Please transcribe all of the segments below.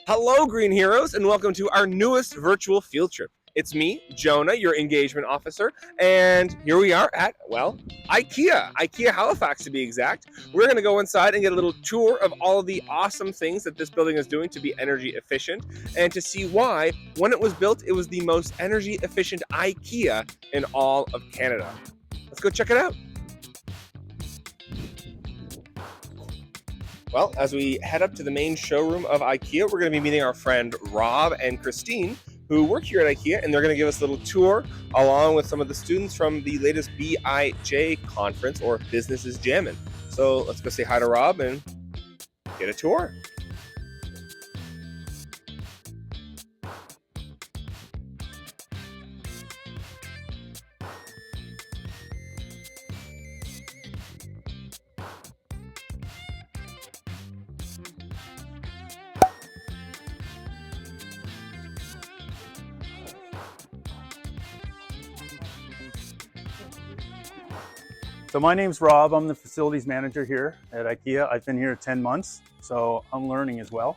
Hello, Green Heroes, and welcome to our newest virtual field trip. It's me, Jonah, your engagement officer, and here we are at, well, IKEA Halifax to be exact. We're going to go inside and get a little tour of all of the awesome things that this building is doing to be energy efficient, and to see why, when it was built, it was the most energy efficient IKEA in all of Canada. Let's go check it out. Well, as we head up to the main showroom of IKEA, we're going to be meeting our friend Rob and Christine, who work here at IKEA, and they're going to give us a little tour along with some of the students from the latest BIJ conference, or Business is Jammin'. So let's go say hi to Rob and get a tour. So my name's Rob. I'm the facilities manager here at IKEA. I've been here 10 months, so I'm learning as well.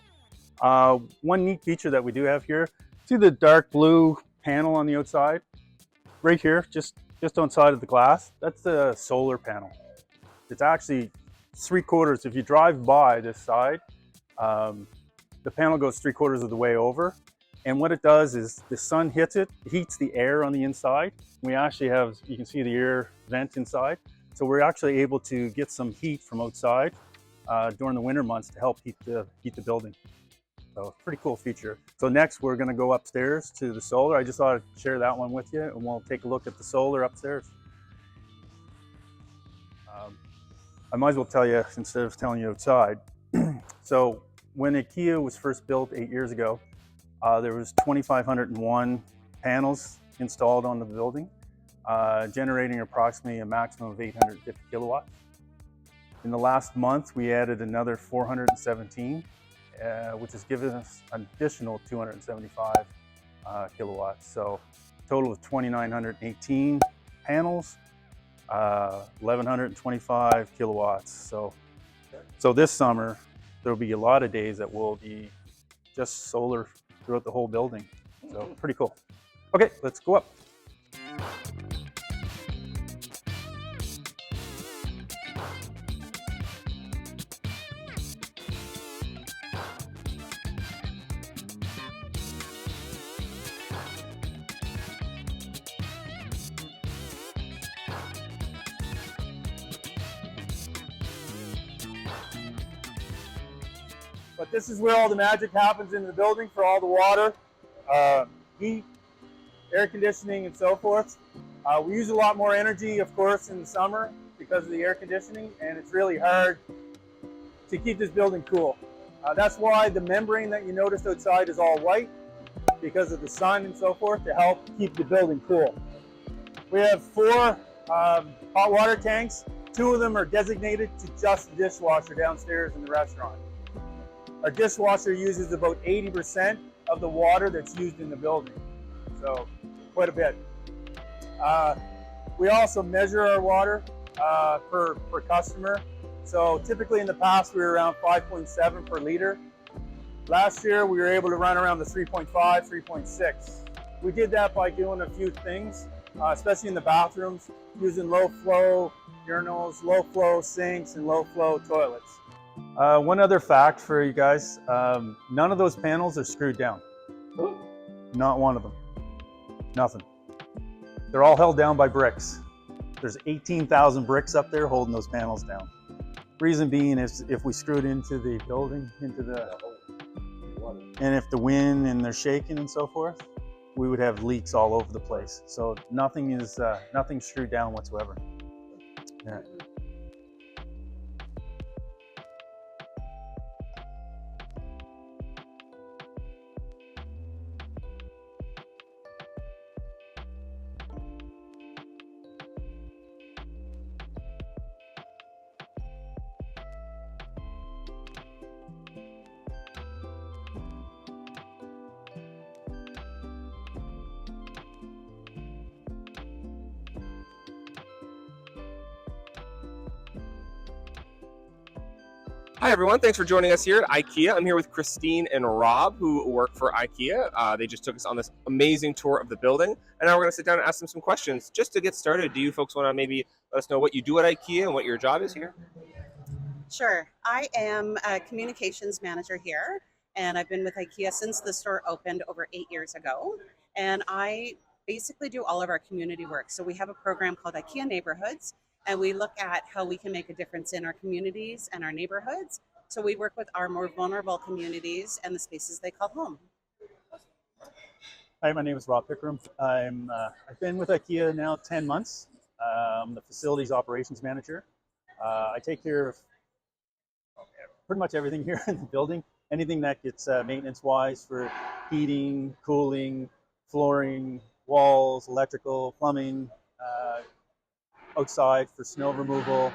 One neat feature that we do have here, see the dark blue panel on the outside? Right here, just on the side of the glass, that's the solar panel. It's actually 3/4. If you drive by this side, the panel goes 3/4 of the way over. And what it does is the sun hits it, heats the air on the inside. We actually have, you can see the air vent inside. So we're actually able to get some heat from outside during the winter months to help heat the building. So pretty cool feature. So next we're gonna go upstairs to the solar. I just thought I'd share that one with you, and we'll take a look at the solar upstairs. I might as well tell you instead of telling you outside. So when IKEA was first built 8 years ago, there was 2,501 panels installed on the building, generating approximately a maximum of 850 kilowatts. In the last month, we added another 417, which has given us an additional 275 kilowatts. So a total of 2,918 panels, 1,125 kilowatts. So this summer, there'll be a lot of days that will be just solar throughout the whole building. So pretty cool. Okay, let's go up. But this is where all the magic happens in the building for all the water, heat, air conditioning, and so forth. We use a lot more energy, of course, in the summer because of the air conditioning, and it's really hard to keep this building cool. That's why the membrane that you noticed outside is all white, because of the sun and so forth, to help keep the building cool. We have 4 hot water tanks. 2 of them are designated to just the dishwasher downstairs in the restaurant. Our dishwasher uses about 80% of the water that's used in the building, so quite a bit. We also measure our water per customer. So typically in the past we were around 5.7 per liter. Last year we were able to run around the 3.5, 3.6. We did that by doing a few things, especially in the bathrooms, using low flow urinals, low flow sinks, and low flow toilets. One other fact for you guys, none of those panels are screwed down. Not one of them. Nothing. They're all held down by bricks. There's 18,000 bricks up there holding those panels down. Reason being is if we screwed into the building, and if the wind and they're shaking and so forth, we would have leaks all over the place. So nothing's screwed down whatsoever. Yeah. Hi everyone, thanks for joining us here at IKEA. I'm here with Christine and Rob, who work for IKEA. They just took us on this amazing tour of the building, and now we're going to sit down and ask them some questions. Just to get started, do you folks want to maybe let us know what you do at IKEA and what your job is here? Sure. I am a communications manager here, and I've been with IKEA since the store opened over 8 years ago. And I basically do all of our community work. So we have a program called IKEA Neighborhoods, and we look at how we can make a difference in our communities and our neighborhoods. So we work with our more vulnerable communities and the spaces they call home. Hi, my name is Rob Pickram. I've been with IKEA now 10 months. I'm the facilities operations manager. I take care of pretty much everything here in the building. Anything that gets maintenance-wise for heating, cooling, flooring, walls, electrical, plumbing, outside for snow removal,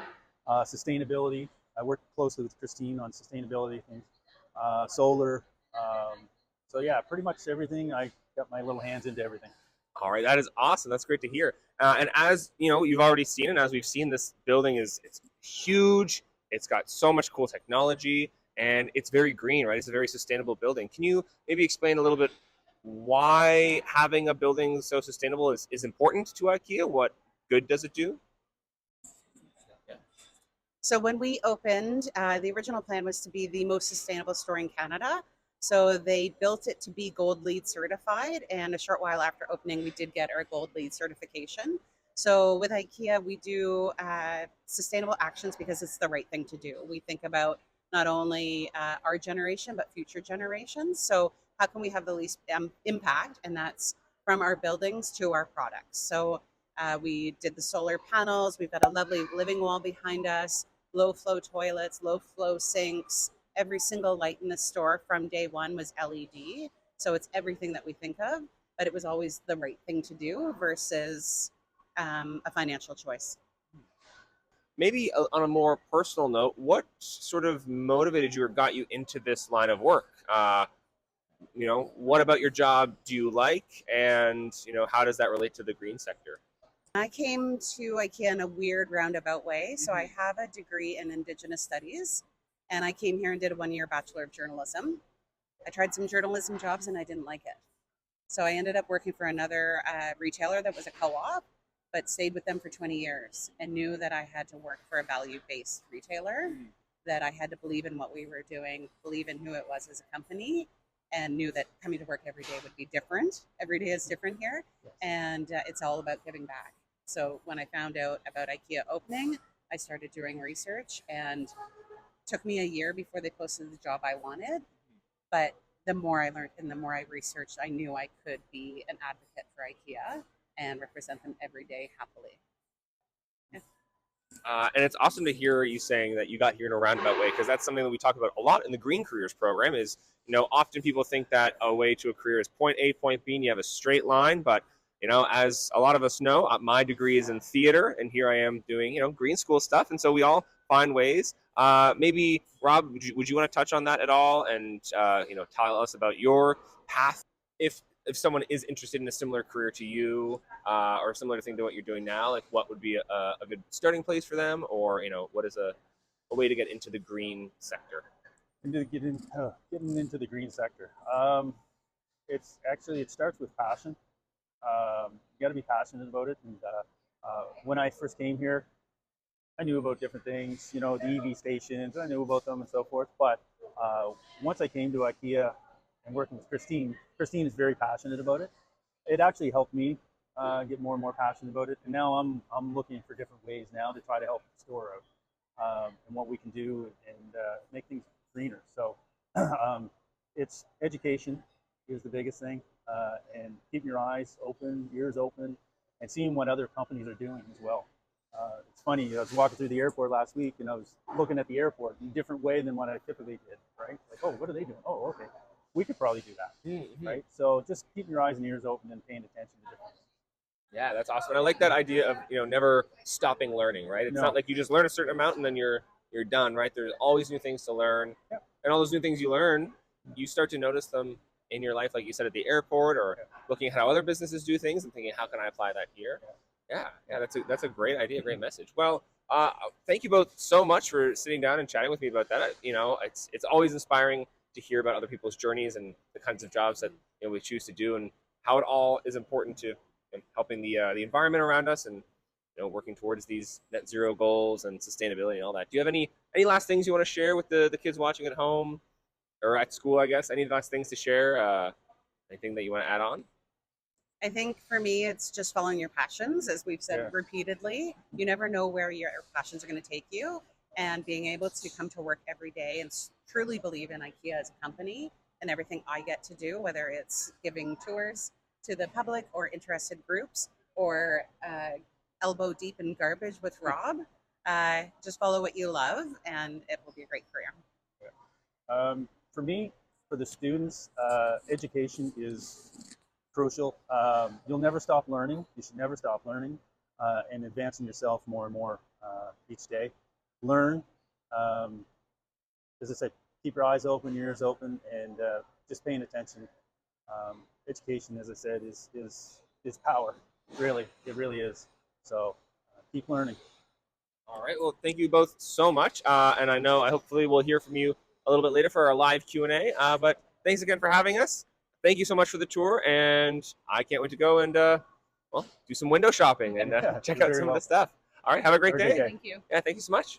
sustainability. I work closely with Christine on sustainability things, solar. So yeah, pretty much everything. I got my little hands into everything. All right, that is awesome. That's great to hear. And as you know, you've already seen, and as we've seen, this building it's huge. It's got so much cool technology, and it's very green, right? It's a very sustainable building. Can you maybe explain a little bit why having a building so sustainable is important to IKEA? What good does it do? So when we opened, the original plan was to be the most sustainable store in Canada. So they built it to be Gold LEED certified, and a short while after opening, we did get our Gold LEED certification. So with IKEA, we do sustainable actions because it's the right thing to do. We think about not only our generation, but future generations. So how can we have the least impact? And that's from our buildings to our products. So we did the solar panels. We've got a lovely living wall behind us, low flow toilets, low flow sinks. Every single light in the store from day one was LED. So it's everything that we think of, but it was always the right thing to do versus a financial choice. Maybe on a more personal note, what sort of motivated you or got you into this line of work? What about your job do you like, and how does that relate to the green sector? I came to IKEA in a weird roundabout way. So I have a degree in Indigenous Studies, and I came here and did a 1-year Bachelor of Journalism. I tried some journalism jobs and I didn't like it. So I ended up working for another retailer that was a co-op, but stayed with them for 20 years and knew that I had to work for a value-based retailer, that I had to believe in what we were doing, believe in who it was as a company, and knew that coming to work every day would be different. Every day is different here, and it's all about giving back. So when I found out about IKEA opening, I started doing research, and took me a year before they posted the job I wanted. But the more I learned and the more I researched, I knew I could be an advocate for IKEA and represent them every day happily. And it's awesome to hear you saying that you got here in a roundabout way, because that's something that we talk about a lot in the Green Careers program. Is often people think that a way to a career is point A, point B, and you have a straight line. But as a lot of us know, my degree is in theater, and here I am doing green school stuff, and so we all find ways. Maybe Rob, would you want to touch on that at all, and tell us about your path if someone is interested in a similar career to you, or a similar thing to what you're doing now, like what would be a good starting place for them, or what is a way to get into the green sector? Getting into the green sector. It starts with passion. You got to be passionate about it. And when I first came here, I knew about different things, the EV stations, I knew about them and so forth. But once I came to IKEA and working with Christine is very passionate about it. It actually helped me get more and more passionate about it. And now I'm looking for different ways now to try to help the store out, and what we can do and make things greener. So it's education is the biggest thing, and keeping your eyes open, ears open, and seeing what other companies are doing as well. It's funny, I was walking through the airport last week, and I was looking at the airport in a different way than what I typically did, right? Like, oh, what are they doing? Oh, okay. We could probably do that, right? So just keeping your eyes and ears open and paying attention to different things. Yeah, that's awesome. And I like that idea of never stopping learning, right? It's not like you just learn a certain amount and then you're done, right? There's always new things to learn, and all those new things you learn, you start to notice them in your life, like you said, at the airport, or looking at how other businesses do things and thinking, how can I apply that here? Yeah, that's a great idea, great message. Well, Thank you both so much for sitting down and chatting with me about that. You know, it's always inspiring to hear about other people's journeys and the kinds of jobs that we choose to do, and how it all is important to helping the environment around us, and working towards these net zero goals and sustainability and all that. Do you have any last things you want to share with the kids watching at home or at school? I guess any last things to share? Anything that you want to add on? I think for me, it's just following your passions, as we've said Yeah. repeatedly. You never know where your passions are going to take you, and being able to come to work every day and truly believe in IKEA as a company and everything I get to do, whether it's giving tours to the public or interested groups, or elbow deep in garbage with Rob. Just follow what you love, and it will be a great career. For me, for the students, education is crucial. You'll never stop learning. You should never stop learning and advancing yourself more and more each day. Learn. As I said, keep your eyes open, your ears open, and just paying attention. Education, as I said, is power. Really, it really is. So keep learning. All right. Well, thank you both so much, and I hopefully we'll hear from you a little bit later for our live Q&A. But thanks again for having us. Thank you so much for the tour, and I can't wait to go and do some window shopping and check out some of the stuff. All right. Have a great day. Thank you. Yeah. Thank you so much.